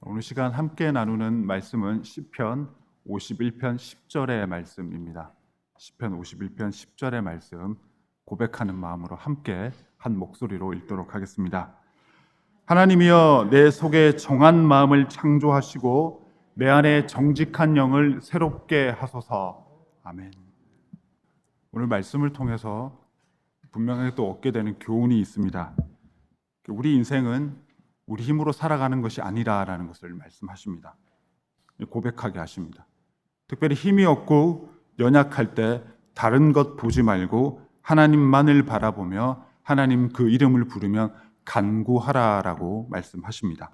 오늘 시간 함께 나누는 말씀은 시편 51편 10절의 말씀입니다. 시편 51편 10절의 말씀 고백하는 마음으로 함께 한 목소리로 읽도록 하겠습니다. 하나님이여, 내 속에 정한 마음을 창조하시고 내 안에 정직한 영을 새롭게 하소서. 아멘. 오늘 말씀을 통해서 분명하게 또 얻게 되는 교훈이 있습니다. 우리 인생은 우리 힘으로 살아가는 것이 아니라라는 것을 말씀하십니다. 고백하게 하십니다. 특별히 힘이 없고 연약할 때 다른 것 보지 말고 하나님만을 바라보며 하나님 그 이름을 부르며 간구하라라고 말씀하십니다.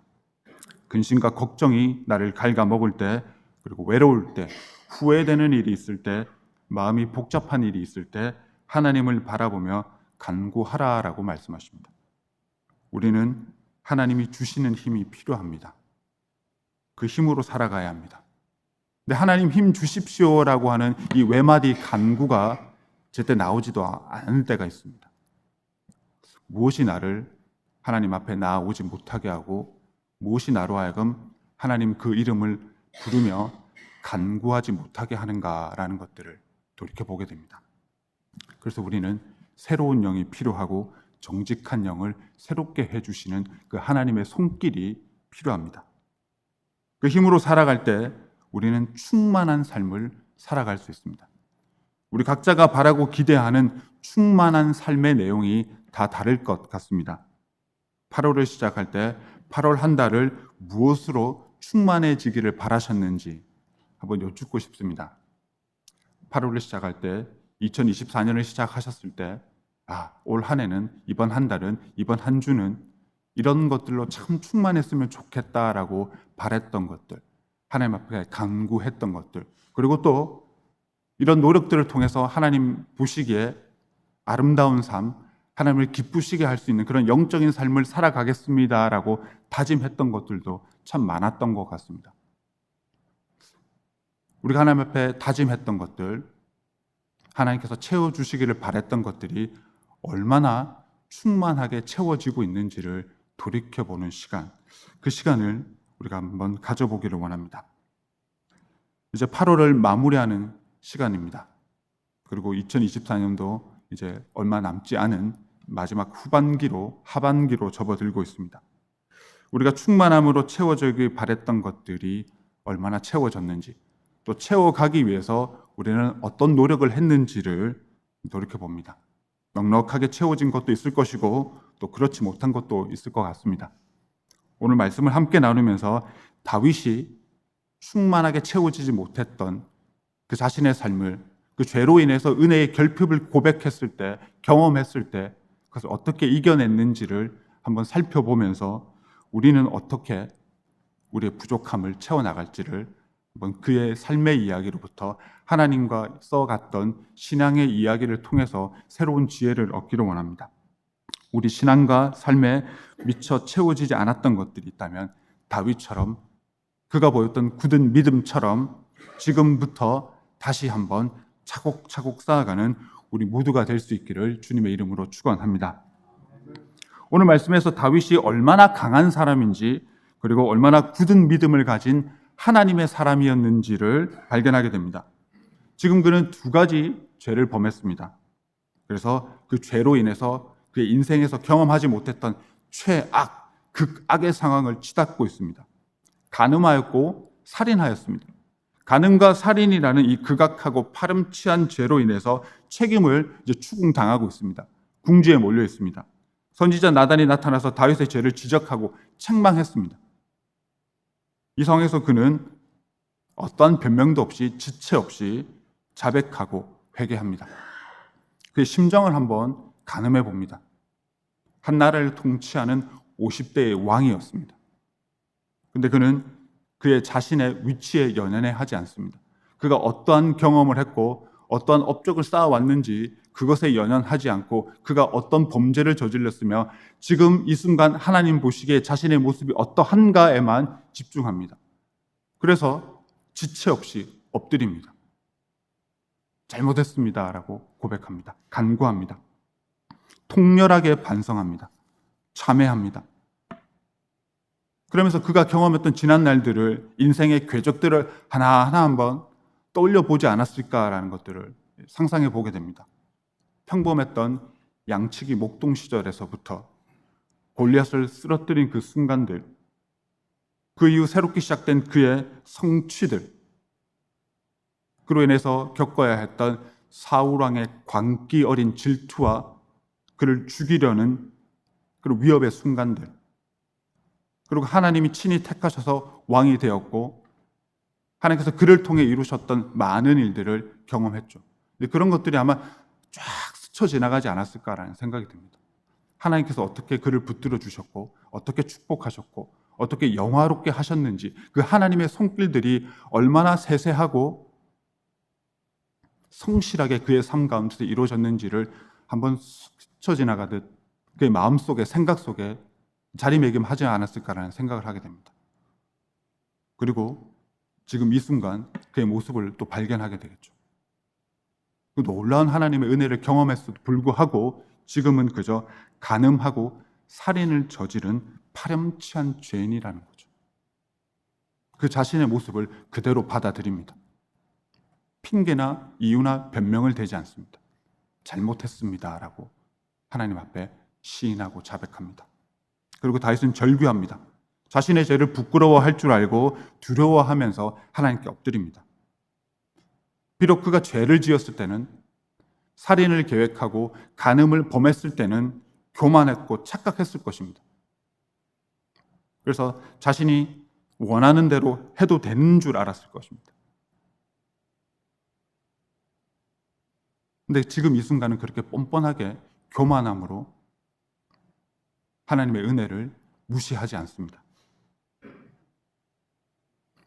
근심과 걱정이 나를 갉아먹을 때, 그리고 외로울 때, 후회되는 일이 있을 때, 마음이 복잡한 일이 있을 때 하나님을 바라보며 간구하라라고 말씀하십니다. 우리는 하나님이 주시는 힘이 필요합니다. 그 힘으로 살아가야 합니다. 근데 하나님 힘 주십시오라고 하는 이 외마디 간구가 제때 나오지도 않을 때가 있습니다. 무엇이 나를 하나님 앞에 나아오지 못하게 하고 무엇이 나로 하여금 하나님 그 이름을 부르며 간구하지 못하게 하는가라는 것들을 돌이켜보게 됩니다. 그래서 우리는 새로운 영이 필요하고 정직한 영을 새롭게 해주시는 그 하나님의 손길이 필요합니다. 그 힘으로 살아갈 때 우리는 충만한 삶을 살아갈 수 있습니다. 우리 각자가 바라고 기대하는 충만한 삶의 내용이 다 다를 것 같습니다. 8월을 시작할 때 8월 한 달을 무엇으로 충만해지기를 바라셨는지 한번 여쭙고 싶습니다. 8월을 시작할 때 2024년을 시작하셨을 때 올 한 해는, 이번 한 달은, 이번 한 주는 이런 것들로 참 충만했으면 좋겠다라고 바랬던 것들, 하나님 앞에 간구했던 것들, 그리고 또 이런 노력들을 통해서 하나님 보시기에 아름다운 삶, 하나님을 기쁘시게 할 수 있는 그런 영적인 삶을 살아가겠습니다라고 다짐했던 것들도 참 많았던 것 같습니다. 우리가 하나님 앞에 다짐했던 것들, 하나님께서 채워주시기를 바랬던 것들이 얼마나 충만하게 채워지고 있는지를 돌이켜보는 시간, 그 시간을 우리가 한번 가져보기를 원합니다. 이제 8월을 마무리하는 시간입니다. 그리고 2024년도 이제 얼마 남지 않은 마지막 하반기로 접어들고 있습니다. 우리가 충만함으로 채워지길 바랬던 것들이 얼마나 채워졌는지, 또 채워가기 위해서 우리는 어떤 노력을 했는지를 돌이켜봅니다. 넉넉하게 채워진 것도 있을 것이고 또 그렇지 못한 것도 있을 것 같습니다. 오늘 말씀을 함께 나누면서 다윗이 충만하게 채워지지 못했던 그 자신의 삶을, 그 죄로 인해서 은혜의 결핍을 고백했을 때, 경험했을 때 그것을 어떻게 이겨냈는지를 한번 살펴보면서 우리는 어떻게 우리의 부족함을 채워나갈지를 한번 그의 삶의 이야기로부터 하나님과 써갔던 신앙의 이야기를 통해서 새로운 지혜를 얻기를 원합니다. 우리 신앙과 삶에 미처 채워지지 않았던 것들이 있다면 다윗처럼, 그가 보였던 굳은 믿음처럼 지금부터 다시 한번 차곡차곡 쌓아가는 우리 모두가 될 수 있기를 주님의 이름으로 축원합니다. 오늘 말씀에서 다윗이 얼마나 강한 사람인지, 그리고 얼마나 굳은 믿음을 가진 하나님의 사람이었는지를 발견하게 됩니다. 지금 그는 두 가지 죄를 범했습니다. 그래서 그 죄로 인해서 그의 인생에서 경험하지 못했던 최악, 극악의 상황을 치닫고 있습니다. 간음하였고 살인하였습니다. 간음과 살인이라는 이 극악하고 파렴치한 죄로 인해서 책임을 이제 추궁당하고 있습니다. 궁지에 몰려 있습니다. 선지자 나단이 나타나서 다윗의 죄를 지적하고 책망했습니다. 이 상황에서 그는 어떠한 변명도 없이, 지체 없이 자백하고 회개합니다. 그의 심정을 한번 가늠해 봅니다. 한 나라를 통치하는 50대의 왕이었습니다. 그런데 그는 그의 자신의 위치에 연연해하지 않습니다. 그가 어떠한 경험을 했고 어떠한 업적을 쌓아왔는지 그것에 연연하지 않고, 그가 어떤 범죄를 저질렀으며 지금 이 순간 하나님 보시기에 자신의 모습이 어떠한가에만 집중합니다. 그래서 지체 없이 엎드립니다. 잘못했습니다라고 고백합니다. 간구합니다. 통렬하게 반성합니다. 참회합니다. 그러면서 그가 경험했던 지난 날들을, 인생의 궤적들을 하나하나 한번 떠올려 보지 않았을까라는 것들을 상상해 보게 됩니다. 평범했던 양치기 목동 시절에서부터 골리앗을 쓰러뜨린 그 순간들, 그 이후 새롭게 시작된 그의 성취들, 그로 인해서 겪어야 했던 사울왕의 광기 어린 질투와 그를 죽이려는 그런 위협의 순간들, 그리고 하나님이 친히 택하셔서 왕이 되었고 하나님께서 그를 통해 이루셨던 많은 일들을 경험했죠. 근데 그런 것들이 아마 쫙 스쳐 지나가지 않았을까라는 생각이 듭니다. 하나님께서 어떻게 그를 붙들어 주셨고, 어떻게 축복하셨고, 어떻게 영화롭게 하셨는지, 그 하나님의 손길들이 얼마나 세세하고 성실하게 그의 삶 가운데서 이루어졌는지를 한번 스쳐 지나가듯 그의 마음속에, 생각 속에 자리매김하지 않았을까라는 생각을 하게 됩니다. 그리고 지금 이 순간 그의 모습을 또 발견하게 되겠죠. 그 놀라운 하나님의 은혜를 경험했어도 불구하고 지금은 그저 간음하고 살인을 저지른 파렴치한 죄인이라는 거죠. 그 자신의 모습을 그대로 받아들입니다. 핑계나 이유나 변명을 대지 않습니다. 잘못했습니다라고 하나님 앞에 시인하고 자백합니다. 그리고 다윗은 절규합니다. 자신의 죄를 부끄러워할 줄 알고 두려워하면서 하나님께 엎드립니다. 비록 그가 죄를 지었을 때는, 살인을 계획하고 간음을 범했을 때는 교만했고 착각했을 것입니다. 그래서 자신이 원하는 대로 해도 되는 줄 알았을 것입니다. 근데 지금 이 순간은 그렇게 뻔뻔하게 교만함으로 하나님의 은혜를 무시하지 않습니다.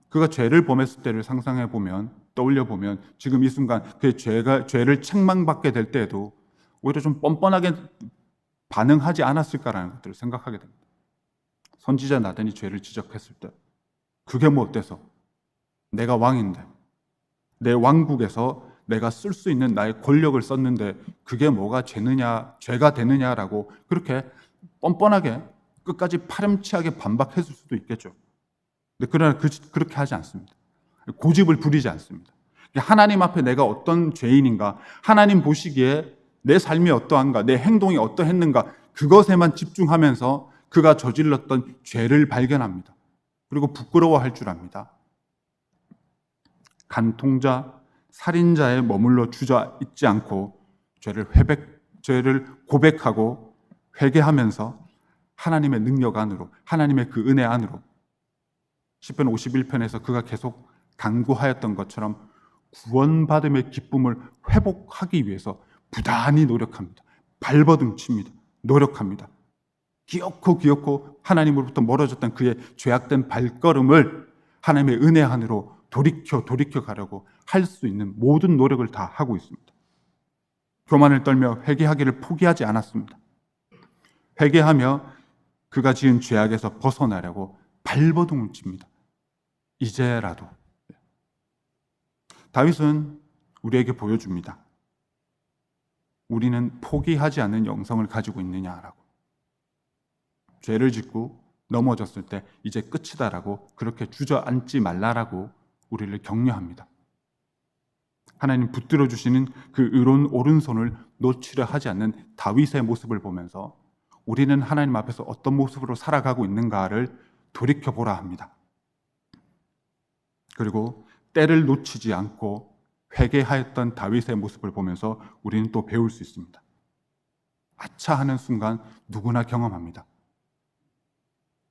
그가 죄를 범했을 때를 상상해 보면, 떠올려 보면 지금 이 순간 그의 죄를 책망받게 될 때에도 오히려 좀 뻔뻔하게 반응하지 않았을까라는 것들을 생각하게 됩니다. 선지자 나단이 죄를 지적했을 때 그게 뭐 어때서? 내가 왕인데, 내 왕국에서 내가 쓸 수 있는 나의 권력을 썼는데 그게 뭐가 죄가 되느냐라고 그렇게 뻔뻔하게 끝까지 파렴치하게 반박했을 수도 있겠죠. 그러나 그렇게 하지 않습니다. 고집을 부리지 않습니다. 하나님 앞에 내가 어떤 죄인인가, 하나님 보시기에 내 삶이 어떠한가, 내 행동이 어떠했는가, 그것에만 집중하면서 그가 저질렀던 죄를 발견합니다. 그리고 부끄러워할 줄 압니다. 간통자, 살인자에 머물러 주저앉지 않고 죄를 고백하고 회개하면서 하나님의 능력 안으로, 하나님의 그 은혜 안으로, 시편 51편에서 그가 계속 간구하였던 것처럼 구원받음의 기쁨을 회복하기 위해서 부단히 노력합니다. 발버둥칩니다. 노력합니다. 기어코 하나님으로부터 멀어졌던 그의 죄악된 발걸음을 하나님의 은혜 안으로 돌이켜 가려고 할 수 있는 모든 노력을 다 하고 있습니다. 교만을 떨며 회개하기를 포기하지 않았습니다. 회개하며 그가 지은 죄악에서 벗어나려고 발버둥을 칩니다. 이제라도. 다윗은 우리에게 보여줍니다. 우리는 포기하지 않는 영성을 가지고 있느냐라고. 죄를 짓고 넘어졌을 때 이제 끝이다라고 그렇게 주저앉지 말라라고 우리를 격려합니다. 하나님 붙들어 주시는 그 의로운 오른손을 놓치려 하지 않는 다윗의 모습을 보면서 우리는 하나님 앞에서 어떤 모습으로 살아가고 있는가를 돌이켜보라 합니다. 그리고 때를 놓치지 않고 회개하였던 다윗의 모습을 보면서 우리는 또 배울 수 있습니다. 아차 하는 순간 누구나 경험합니다.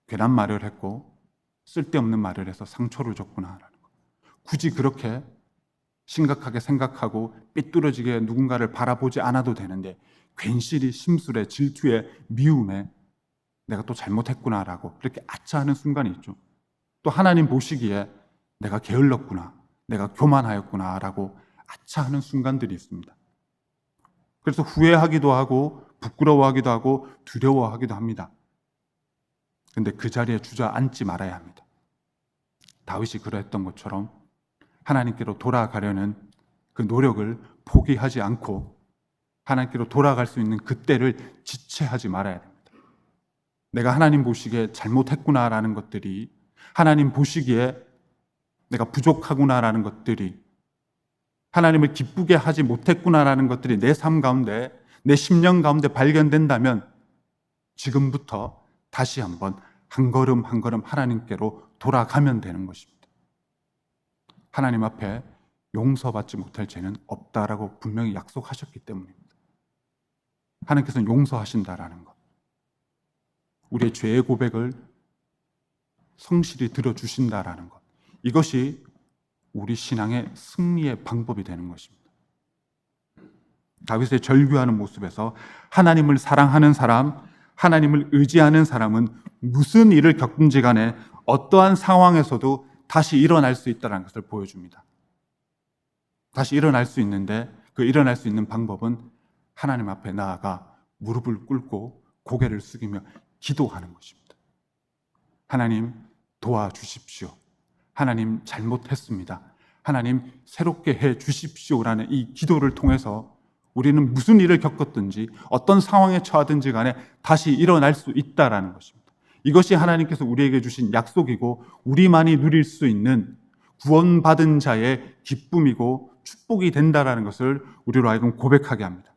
괜한 말을 했고 쓸데없는 말을 해서 상처를 줬구나라는 거. 굳이 그렇게 심각하게 생각하고 삐뚤어지게 누군가를 바라보지 않아도 되는데 괜시리 심술에 질투에 미움에 내가 또 잘못했구나라고 그렇게 아차하는 순간이 있죠. 또 하나님 보시기에 내가 게을렀구나, 내가 교만하였구나라고 아차하는 순간들이 있습니다. 그래서 후회하기도 하고 부끄러워하기도 하고 두려워하기도 합니다. 그런데 그 자리에 주저앉지 말아야 합니다. 다윗이 그러했던 것처럼 하나님께로 돌아가려는 그 노력을 포기하지 않고 하나님께로 돌아갈 수 있는 그때를 지체하지 말아야 됩니다. 내가 하나님 보시기에 잘못했구나라는 것들이, 하나님 보시기에 내가 부족하구나라는 것들이, 하나님을 기쁘게 하지 못했구나라는 것들이 내 삶 가운데, 내 심령 가운데 발견된다면 지금부터 다시 한번 한 걸음 한 걸음 하나님께로 돌아가면 되는 것입니다. 하나님 앞에 용서받지 못할 죄는 없다라고 분명히 약속하셨기 때문입니다. 하나님께서는 용서하신다라는 것, 우리의 죄의 고백을 성실히 들어주신다라는 것, 이것이 우리 신앙의 승리의 방법이 되는 것입니다. 다윗의 절규하는 모습에서 하나님을 사랑하는 사람, 하나님을 의지하는 사람은 무슨 일을 겪든지 간에 어떠한 상황에서도 다시 일어날 수 있다는 것을 보여줍니다. 다시 일어날 수 있는데 그 일어날 수 있는 방법은 하나님 앞에 나아가 무릎을 꿇고 고개를 숙이며 기도하는 것입니다. 하나님 도와주십시오. 하나님 잘못했습니다. 하나님 새롭게 해 주십시오라는 이 기도를 통해서 우리는 무슨 일을 겪었든지 어떤 상황에 처하든지 간에 다시 일어날 수 있다라는 것입니다. 이것이 하나님께서 우리에게 주신 약속이고 우리만이 누릴 수 있는 구원받은 자의 기쁨이고 축복이 된다라는 것을 우리로 하여금 고백하게 합니다.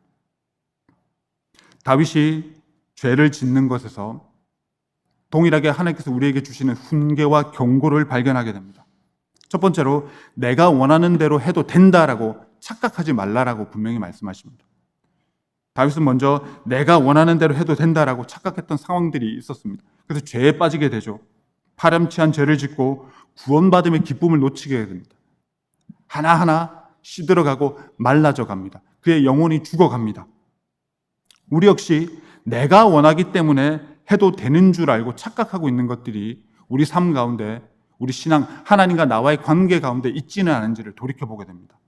다윗이 죄를 짓는 것에서 동일하게 하나님께서 우리에게 주시는 훈계와 경고를 발견하게 됩니다. 첫 번째로 내가 원하는 대로 해도 된다라고 착각하지 말라라고 분명히 말씀하십니다. 다윗은 먼저 내가 원하는 대로 해도 된다라고 착각했던 상황들이 있었습니다. 그래서 죄에 빠지게 되죠. 파렴치한 죄를 짓고 구원받음의 기쁨을 놓치게 됩니다. 하나하나 시들어가고 말라져 갑니다. 그의 영혼이 죽어갑니다. 우리 역시 내가 원하기 때문에 해도 되는 줄 알고 착각하고 있는 것들이 우리 삶 가운데, 우리 신앙, 하나님과 나와의 관계 가운데 있지는 않은지를 돌이켜보게 됩니다.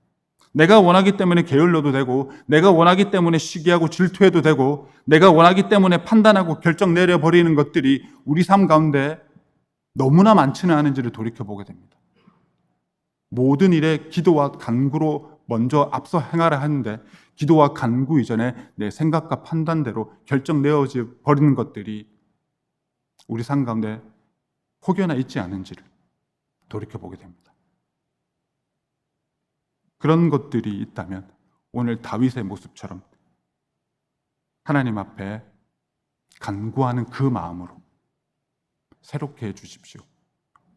내가 원하기 때문에 게을러도 되고, 내가 원하기 때문에 시기하고 질투해도 되고, 내가 원하기 때문에 판단하고 결정 내려버리는 것들이 우리 삶 가운데 너무나 많지는 않은지를 돌이켜보게 됩니다. 모든 일에 기도와 간구로 먼저 앞서 행하라 하는데 기도와 간구 이전에 내 생각과 판단대로 결정 내어져 버리는 것들이 우리 삶 가운데 혹여나 있지 않은지를 돌이켜보게 됩니다. 그런 것들이 있다면 오늘 다윗의 모습처럼 하나님 앞에 간구하는 그 마음으로 새롭게 해주십시오,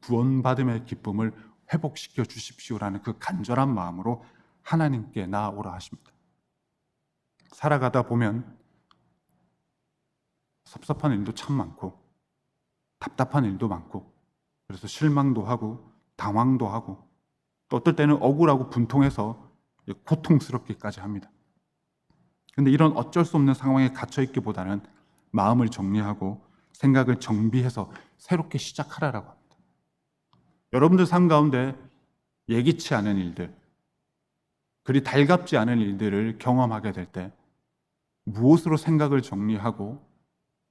구원받음의 기쁨을 회복시켜 주십시오라는 그 간절한 마음으로 하나님께 나아오라 하십니다. 살아가다 보면 섭섭한 일도 참 많고 답답한 일도 많고, 그래서 실망도 하고 당황도 하고 또 어떨 때는 억울하고 분통해서 고통스럽기까지 합니다. 그런데 이런 어쩔 수 없는 상황에 갇혀 있기보다는 마음을 정리하고 생각을 정비해서 새롭게 시작하라라고 합니다. 여러분들 삶 가운데 예기치 않은 일들, 그리 달갑지 않은 일들을 경험하게 될 때 무엇으로 생각을 정리하고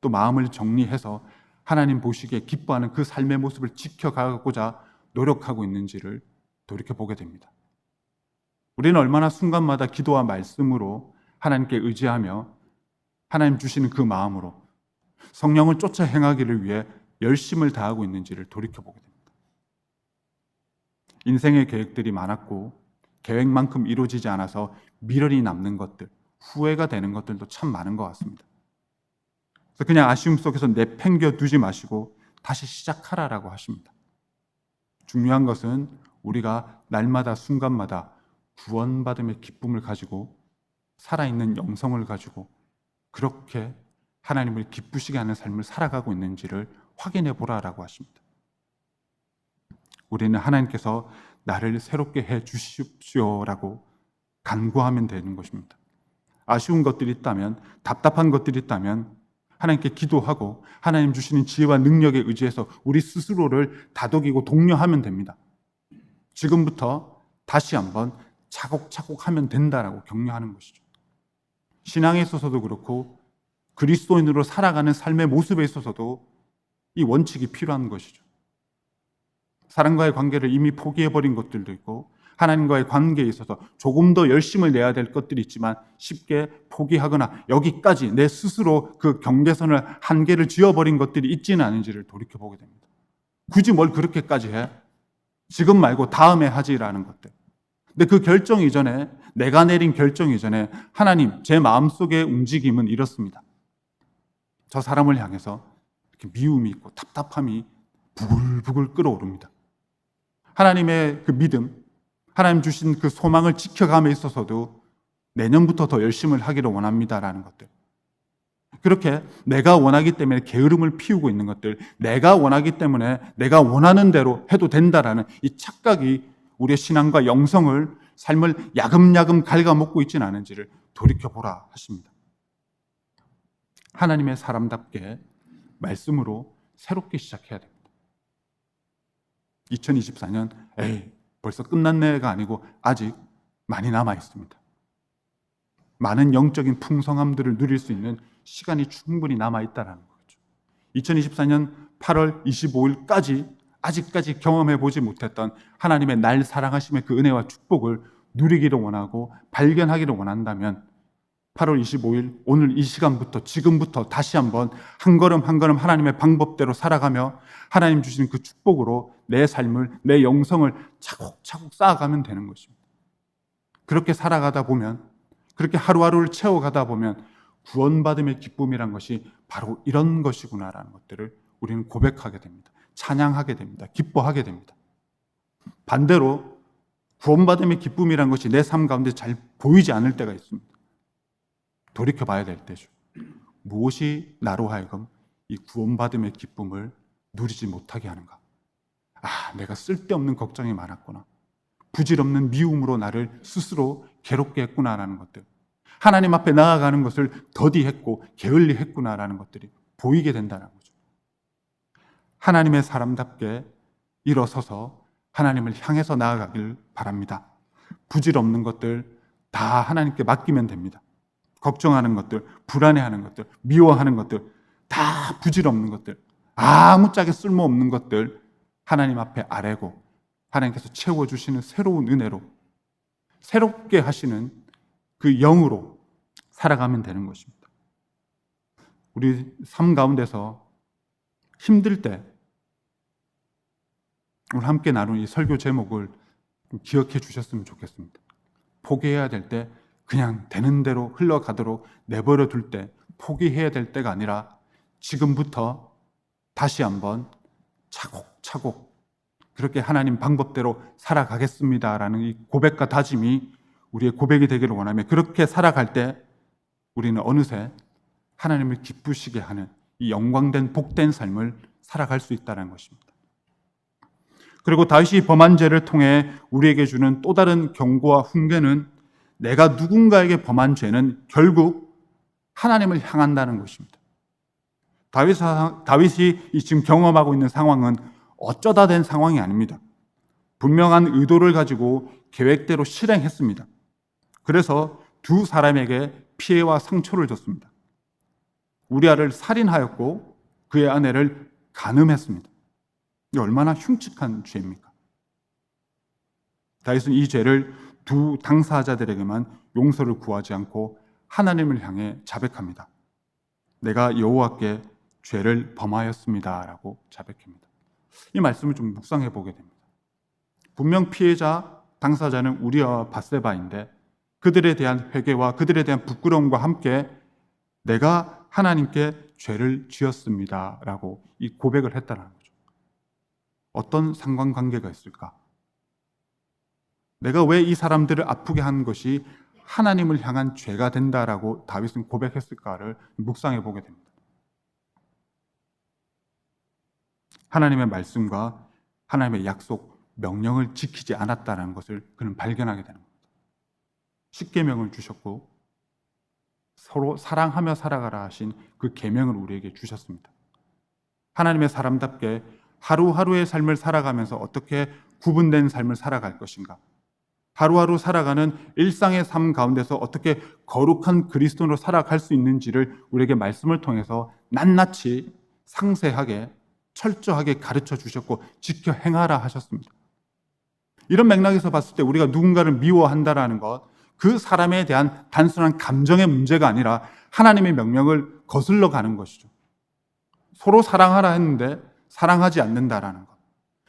또 마음을 정리해서 하나님 보시기에 기뻐하는 그 삶의 모습을 지켜가고자 노력하고 있는지를 돌이켜보게 됩니다. 우리는 얼마나 순간마다 기도와 말씀으로 하나님께 의지하며 하나님 주시는 그 마음으로 성령을 쫓아 행하기를 위해 열심을 다하고 있는지를 돌이켜보게 됩니다. 인생의 계획들이 많았고 계획만큼 이루어지지 않아서 미련이 남는 것들, 후회가 되는 것들도 참 많은 것 같습니다. 그래서 그냥 아쉬움 속에서 내팽겨두지 마시고 다시 시작하라라고 하십니다. 중요한 것은 우리가 날마다 순간마다 구원받음의 기쁨을 가지고 살아있는 영성을 가지고 그렇게 하나님을 기쁘시게 하는 삶을 살아가고 있는지를 확인해 보라라고 하십니다. 우리는 하나님께서 나를 새롭게 해 주십시오라고 간구하면 되는 것입니다. 아쉬운 것들이 있다면, 답답한 것들이 있다면 하나님께 기도하고 하나님 주시는 지혜와 능력에 의지해서 우리 스스로를 다독이고 독려하면 됩니다. 지금부터 다시 한번 차곡차곡 하면 된다라고 격려하는 것이죠. 신앙에 있어서도 그렇고 그리스도인으로 살아가는 삶의 모습에 있어서도 이 원칙이 필요한 것이죠. 사람과의 관계를 이미 포기해버린 것들도 있고 하나님과의 관계에 있어서 조금 더 열심을 내야 될 것들이 있지만 쉽게 포기하거나 여기까지 내 스스로 그 경계선을 한계를 지어버린 것들이 있지는 않은지를 돌이켜보게 됩니다. 굳이 뭘 그렇게까지 해? 지금 말고 다음에 하지라는 것들. 근데 그 결정 이전에, 내가 내린 결정 이전에 하나님, 제 마음속의 움직임은 이렇습니다. 저 사람을 향해서 이렇게 미움이 있고 답답함이 부글부글 끓어오릅니다. 하나님의 그 믿음, 하나님 주신 그 소망을 지켜감에 있어서도 내년부터 더 열심을 하기를 원합니다라는 것들. 그렇게 내가 원하기 때문에 게으름을 피우고 있는 것들, 내가 원하기 때문에 내가 원하는 대로 해도 된다라는 이 착각이 우리의 신앙과 영성을, 삶을 야금야금 갉아먹고 있지는 않은지를 돌이켜보라 하십니다. 하나님의 사람답게 말씀으로 새롭게 시작해야 됩니다. 2024년 벌써 끝났네가 아니고 아직 많이 남아 있습니다. 많은 영적인 풍성함들을 누릴 수 있는 시간이 충분히 남아 있다는 거죠. 2024년 8월 25일까지 아직까지 경험해 보지 못했던 하나님의 날 사랑하심의 그 은혜와 축복을 누리기를 원하고 발견하기를 원한다면 8월 25일 오늘 이 시간부터 지금부터 다시 한번 한 걸음 한 걸음 하나님의 방법대로 살아가며 하나님 주시는 그 축복으로 내 삶을, 내 영성을 차곡차곡 쌓아가면 되는 것입니다. 그렇게 살아가다 보면, 그렇게 하루하루를 채워가다 보면 구원받음의 기쁨이란 것이 바로 이런 것이구나라는 것들을 우리는 고백하게 됩니다. 찬양하게 됩니다. 기뻐하게 됩니다. 반대로 구원받음의 기쁨이란 것이 내 삶 가운데 잘 보이지 않을 때가 있습니다. 돌이켜봐야 될 때죠. 무엇이 나로 하여금 이 구원받음의 기쁨을 누리지 못하게 하는가? 내가 쓸데없는 걱정이 많았구나. 부질없는 미움으로 나를 스스로 괴롭게 했구나라는 것들. 하나님 앞에 나아가는 것을 더디했고 게을리했구나라는 것들이 보이게 된다는 거죠. 하나님의 사람답게 일어서서 하나님을 향해서 나아가길 바랍니다. 부질없는 것들 다 하나님께 맡기면 됩니다. 걱정하는 것들, 불안해하는 것들, 미워하는 것들, 다 부질없는 것들, 아무짝에 쓸모없는 것들 하나님 앞에 아뢰고 하나님께서 채워주시는 새로운 은혜로 새롭게 하시는 그 영으로 살아가면 되는 것입니다. 우리 삶 가운데서 힘들 때 오늘 함께 나눈 이 설교 제목을 기억해 주셨으면 좋겠습니다. 포기해야 될 때 그냥 되는 대로 흘러가도록 내버려 둘 때 포기해야 될 때가 아니라 지금부터 다시 한번 차곡차곡 그렇게 하나님 방법대로 살아가겠습니다라는 이 고백과 다짐이 우리의 고백이 되기를 원하며 그렇게 살아갈 때 우리는 어느새 하나님을 기쁘시게 하는 이 영광된 복된 삶을 살아갈 수 있다는 것입니다. 그리고 다윗이 범한 죄를 통해 우리에게 주는 또 다른 경고와 훈계는 내가 누군가에게 범한 죄는 결국 하나님을 향한다는 것입니다. 다윗이 지금 경험하고 있는 상황은 어쩌다 된 상황이 아닙니다. 분명한 의도를 가지고 계획대로 실행했습니다. 그래서 두 사람에게 피해와 상처를 줬습니다. 우리아를 살인하였고 그의 아내를 간음했습니다. 이게 얼마나 흉측한 죄입니까? 다윗은 이 죄를 두 당사자들에게만 용서를 구하지 않고 하나님을 향해 자백합니다. 내가 여호와께 죄를 범하였습니다라고 자백합니다. 이 말씀을 좀 묵상해 보게 됩니다. 분명 피해자, 당사자는 우리아와 밧세바인데 그들에 대한 회개와 그들에 대한 부끄러움과 함께 내가 하나님께 죄를 지었습니다라고 이 고백을 했다는 거죠. 어떤 상관관계가 있을까? 내가 왜 이 사람들을 아프게 한 것이 하나님을 향한 죄가 된다라고 다윗은 고백했을까를 묵상해 보게 됩니다. 하나님의 말씀과 하나님의 약속, 명령을 지키지 않았다는 것을 그는 발견하게 되는 겁니다. 십계명을 주셨고 서로 사랑하며 살아가라 하신 그 계명을 우리에게 주셨습니다. 하나님의 사람답게 하루하루의 삶을 살아가면서 어떻게 구분된 삶을 살아갈 것인가? 하루하루 살아가는 일상의 삶 가운데서 어떻게 거룩한 그리스도로 살아갈 수 있는지를 우리에게 말씀을 통해서 낱낱이 상세하게 철저하게 가르쳐 주셨고 지켜 행하라 하셨습니다. 이런 맥락에서 봤을 때 우리가 누군가를 미워한다라는 것, 그 사람에 대한 단순한 감정의 문제가 아니라 하나님의 명령을 거슬러 가는 것이죠. 서로 사랑하라 했는데 사랑하지 않는다라는 것.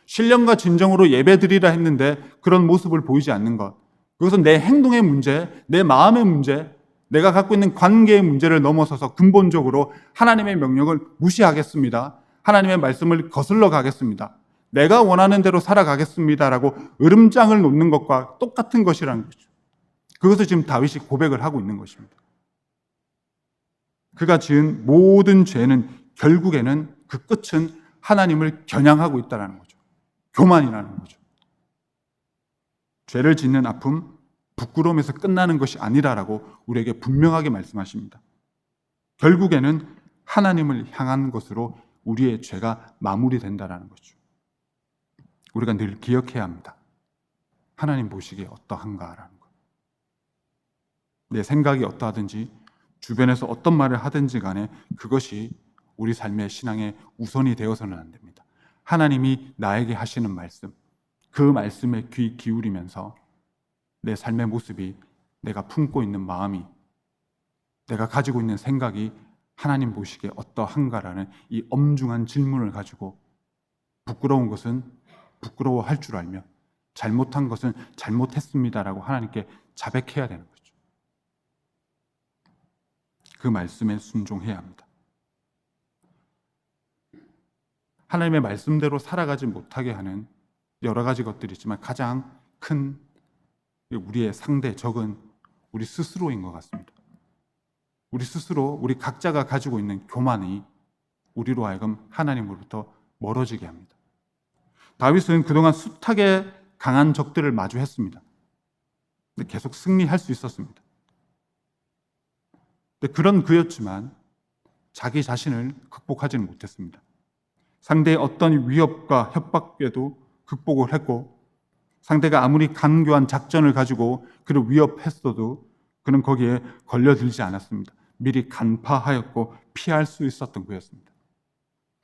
신령과 진정으로 예배드리라 했는데 그런 모습을 보이지 않는 것. 그것은 내 행동의 문제, 내 마음의 문제, 내가 갖고 있는 관계의 문제를 넘어서서 근본적으로 하나님의 명령을 무시하겠습니다. 하나님의 말씀을 거슬러 가겠습니다. 내가 원하는 대로 살아가겠습니다라고 으름장을 놓는 것과 똑같은 것이라는 거죠. 그것을 지금 다윗이 고백을 하고 있는 것입니다. 그가 지은 모든 죄는 결국에는 그 끝은 하나님을 겨냥하고 있다는 거죠. 교만이라는 거죠. 죄를 짓는 아픔, 부끄러움에서 끝나는 것이 아니라라고 우리에게 분명하게 말씀하십니다. 결국에는 하나님을 향한 것으로 우리의 죄가 마무리된다는 거죠. 우리가 늘 기억해야 합니다. 하나님 보시기에 어떠한가라는 것. 내 생각이 어떠하든지 주변에서 어떤 말을 하든지 간에 그것이 우리 삶의 신앙의 우선이 되어서는 안 됩니다. 하나님이 나에게 하시는 말씀, 그 말씀에 귀 기울이면서 내 삶의 모습이, 내가 품고 있는 마음이, 내가 가지고 있는 생각이 하나님 보시기에 어떠한가라는 이 엄중한 질문을 가지고 부끄러운 것은 부끄러워할 줄 알며 잘못한 것은 잘못했습니다라고 하나님께 자백해야 되는 거죠. 그 말씀에 순종해야 합니다. 하나님의 말씀대로 살아가지 못하게 하는 여러 가지 것들이 있지만 가장 큰 우리의 상대 적은 우리 스스로인 것 같습니다. 우리 스스로, 우리 각자가 가지고 있는 교만이 우리로 하여금 하나님으로부터 멀어지게 합니다. 다윗은 그동안 숱하게 강한 적들을 마주했습니다. 근데 계속 승리할 수 있었습니다. 근데 그런 그였지만 자기 자신을 극복하지는 못했습니다. 상대의 어떤 위협과 협박에도 극복을 했고, 상대가 아무리 간교한 작전을 가지고 그를 위협했어도 그는 거기에 걸려들지 않았습니다. 미리 간파하였고 피할 수 있었던 그였습니다.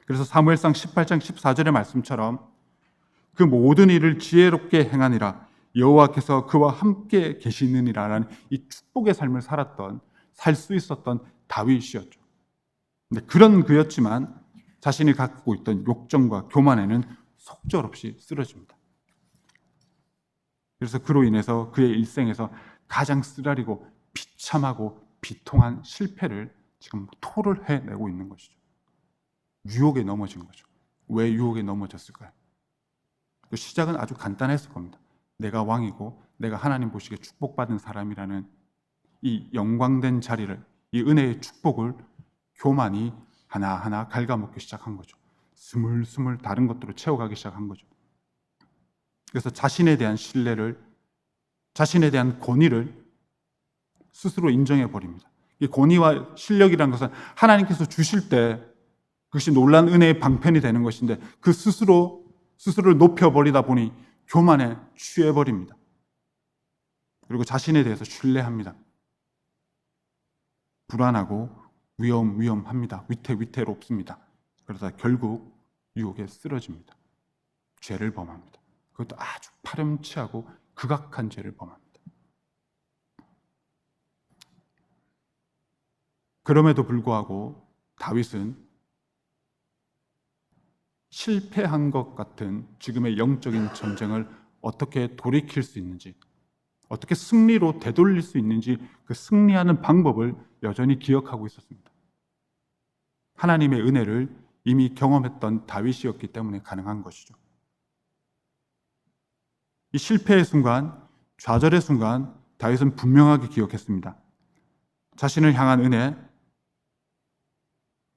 그래서 사무엘상 18장 14절의 말씀처럼 그 모든 일을 지혜롭게 행하니라, 여호와께서 그와 함께 계시느니라라는 이 축복의 삶을 살 수 있었던 다윗이었죠. 근데 그런 그였지만 자신이 갖고 있던 욕정과 교만에는 속절없이 쓰러집니다. 그래서 그로 인해서 그의 일생에서 가장 쓰라리고 비참하고 비통한 실패를 지금 토를 해내고 있는 것이죠. 유혹에 넘어진 거죠. 왜 유혹에 넘어졌을까요? 그 시작은 아주 간단했을 겁니다. 내가 왕이고 내가 하나님 보시기에 축복받은 사람이라는 이 영광된 자리를, 이 은혜의 축복을 교만이 하나하나 갉아먹기 시작한 거죠. 스물스물 다른 것들로 채워가기 시작한 거죠. 그래서 자신에 대한 신뢰를, 자신에 대한 권위를 스스로 인정해 버립니다. 이 권위와 실력이라는 것은 하나님께서 주실 때 그것이 놀라운 은혜의 방편이 되는 것인데 그 스스로를 높여버리다 보니 교만에 취해버립니다. 그리고 자신에 대해서 신뢰합니다. 불안하고 위험합니다. 위태롭습니다. 그러다 결국 유혹에 쓰러집니다. 죄를 범합니다. 그것도 아주 파렴치하고 극악한 죄를 범합니다. 그럼에도 불구하고 다윗은 실패한 것 같은 지금의 영적인 전쟁을 어떻게 돌이킬 수 있는지, 어떻게 승리로 되돌릴 수 있는지 그 승리하는 방법을 여전히 기억하고 있었습니다. 하나님의 은혜를 이미 경험했던 다윗이었기 때문에 가능한 것이죠. 이 실패의 순간, 좌절의 순간 다윗은 분명하게 기억했습니다. 자신을 향한 은혜,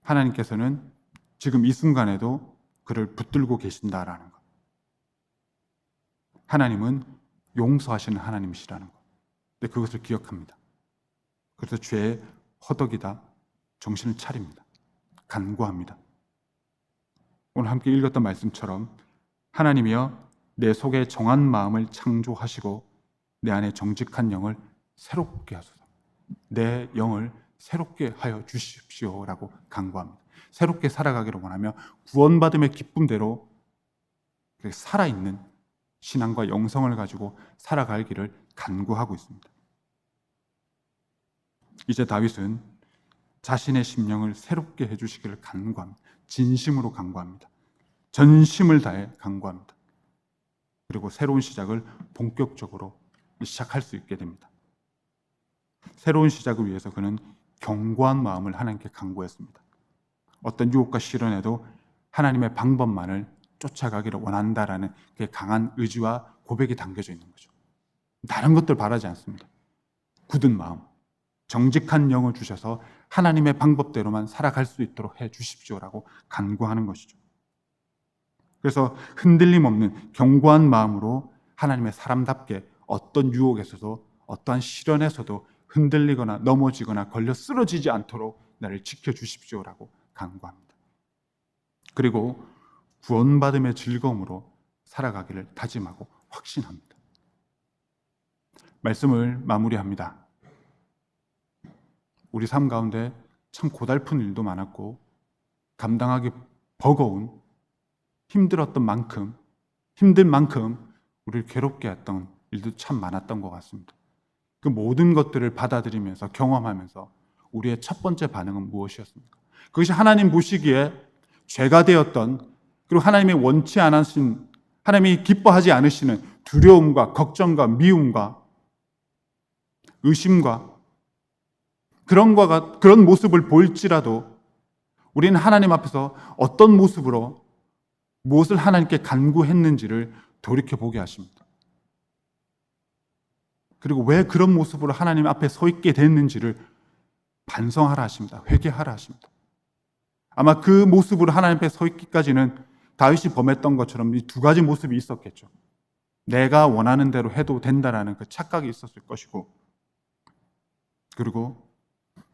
하나님께서는 지금 이 순간에도 그를 붙들고 계신다라는 것. 하나님은 용서하시는 하나님이시라는 것. 근데 그것을 기억합니다. 그래서 죄에 허덕이다 정신을 차립니다. 간구합니다. 오늘 함께 읽었던 말씀처럼 하나님이여 내 속에 정한 마음을 창조하시고 내 안에 정직한 영을 새롭게 하소서. 내 영을 새롭게 하여 주십시오라고 간구합니다. 새롭게 살아가기를 원하며 구원받음의 기쁨대로 살아있는 신앙과 영성을 가지고 살아갈 길을 간구하고 있습니다. 이제 다윗은 자신의 심령을 새롭게 해주시기를 간구합니다. 진심으로 간구합니다. 전심을 다해 간구합니다. 그리고 새로운 시작을 본격적으로 시작할 수 있게 됩니다. 새로운 시작을 위해서 그는 견고한 마음을 하나님께 간구했습니다. 어떤 유혹과 시련에도 하나님의 방법만을 쫓아가기를 원한다라는 그 강한 의지와 고백이 담겨져 있는 거죠. 다른 것들 바라지 않습니다. 굳은 마음, 정직한 영을 주셔서 하나님의 방법대로만 살아갈 수 있도록 해 주십시오라고 간구하는 것이죠. 그래서 흔들림 없는 견고한 마음으로 하나님의 사람답게 어떤 유혹에서도 어떠한 시련에서도 흔들리거나 넘어지거나 걸려 쓰러지지 않도록 나를 지켜주십시오라고 간구합니다. 그리고 구원받음의 즐거움으로 살아가기를 다짐하고 확신합니다. 말씀을 마무리합니다. 우리 삶 가운데 참 고달픈 일도 많았고 감당하기 버거운 힘든 만큼 우리를 괴롭게 했던 일도 참 많았던 것 같습니다. 그 모든 것들을 받아들이면서 경험하면서 우리의 첫 번째 반응은 무엇이었습니까? 그것이 하나님 보시기에 죄가 되었던, 그리고 하나님이 원치 않으신, 하나님이 기뻐하지 않으시는 두려움과 걱정과 미움과 의심과 그런 모습을 볼지라도 우리는 하나님 앞에서 어떤 모습으로 무엇을 하나님께 간구했는지를 돌이켜보게 하십니다. 그리고 왜 그런 모습으로 하나님 앞에 서 있게 됐는지를 반성하라 하십니다. 회개하라 하십니다. 아마 그 모습으로 하나님 앞에 서 있기까지는 다윗이 범했던 것처럼 이 두 가지 모습이 있었겠죠. 내가 원하는 대로 해도 된다라는 그 착각이 있었을 것이고, 그리고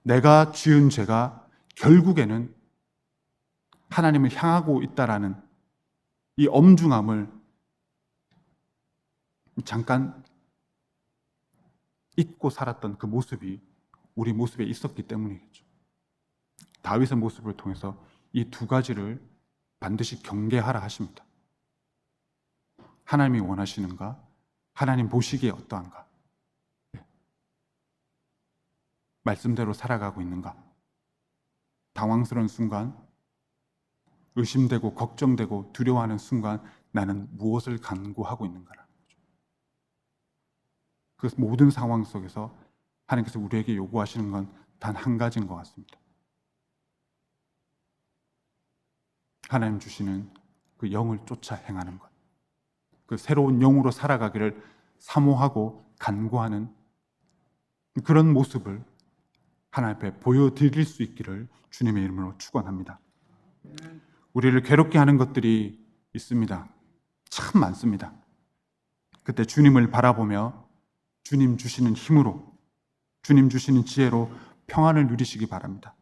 내가 지은 죄가 결국에는 하나님을 향하고 있다라는 이 엄중함을 잠깐 잊고 살았던 그 모습이 우리 모습에 있었기 때문이겠죠. 다윗의 모습을 통해서 이 두 가지를 반드시 경계하라 하십니다. 하나님이 원하시는가? 하나님 보시기에 어떠한가? 말씀대로 살아가고 있는가? 당황스러운 순간, 의심되고 걱정되고 두려워하는 순간 나는 무엇을 간구하고 있는가라는 거죠. 그 모든 상황 속에서 하나님께서 우리에게 요구하시는 건 단 한 가지인 것 같습니다. 하나님 주시는 그 영을 쫓아 행하는 것, 그 새로운 영으로 살아가기를 사모하고 간구하는 그런 모습을 하나님 앞에 보여드릴 수 있기를 주님의 이름으로 축원합니다. 우리를 괴롭게 하는 것들이 있습니다. 참 많습니다. 그때 주님을 바라보며 주님 주시는 힘으로, 주님 주시는 지혜로 평안을 누리시기 바랍니다.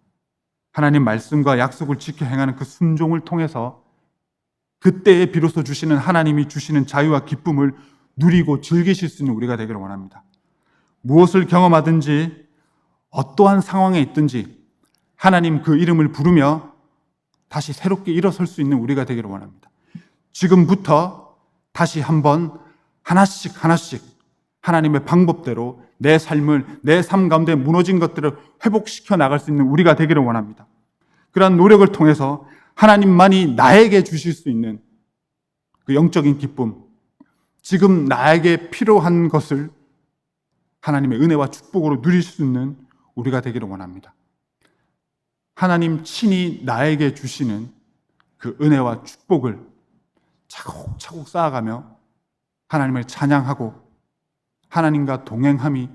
하나님 말씀과 약속을 지켜 행하는 그 순종을 통해서 그때에 비로소 주시는 하나님이 주시는 자유와 기쁨을 누리고 즐기실 수 있는 우리가 되기를 원합니다. 무엇을 경험하든지 어떠한 상황에 있든지 하나님 그 이름을 부르며 다시 새롭게 일어설 수 있는 우리가 되기를 원합니다. 지금부터 다시 한번 하나씩 하나님의 방법대로 내 삶 가운데 무너진 것들을 회복시켜 나갈 수 있는 우리가 되기를 원합니다. 그러한 노력을 통해서 하나님만이 나에게 주실 수 있는 그 영적인 기쁨, 지금 나에게 필요한 것을 하나님의 은혜와 축복으로 누릴 수 있는 우리가 되기를 원합니다. 하나님 친히 나에게 주시는 그 은혜와 축복을 차곡차곡 쌓아가며 하나님을 찬양하고 하나님과 동행함이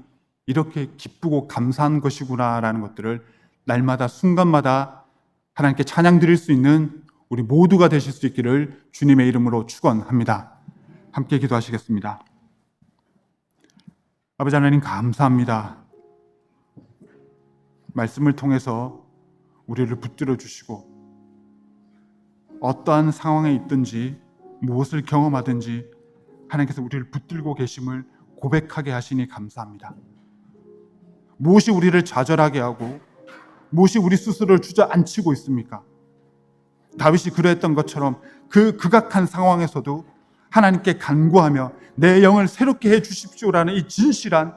이렇게 기쁘고 감사한 것이구나라는 것들을 날마다 순간마다 하나님께 찬양 드릴 수 있는 우리 모두가 되실 수 있기를 주님의 이름으로 축원합니다. 함께 기도하시겠습니다. 아버지 하나님 감사합니다. 말씀을 통해서 우리를 붙들어 주시고 어떠한 상황에 있든지 무엇을 경험하든지 하나님께서 우리를 붙들고 계심을 고백하게 하시니 감사합니다. 무엇이 우리를 좌절하게 하고 무엇이 우리 스스로를 주저앉히고 있습니까? 다윗이 그랬던 것처럼 그 극악한 상황에서도 하나님께 간구하며 내 영을 새롭게 해 주십시오라는 이 진실한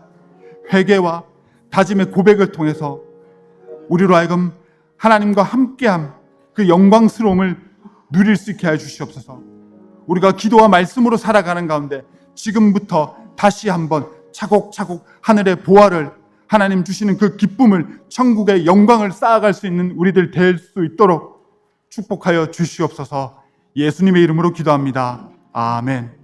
회개와 다짐의 고백을 통해서 우리로 하여금 하나님과 함께함, 그 영광스러움을 누릴 수 있게 해 주시옵소서. 우리가 기도와 말씀으로 살아가는 가운데 지금부터 다시 한번 차곡차곡 하늘의 보화를, 하나님 주시는 그 기쁨을, 천국의 영광을 쌓아갈 수 있는 우리들 될 수 있도록 축복하여 주시옵소서. 예수님의 이름으로 기도합니다. 아멘.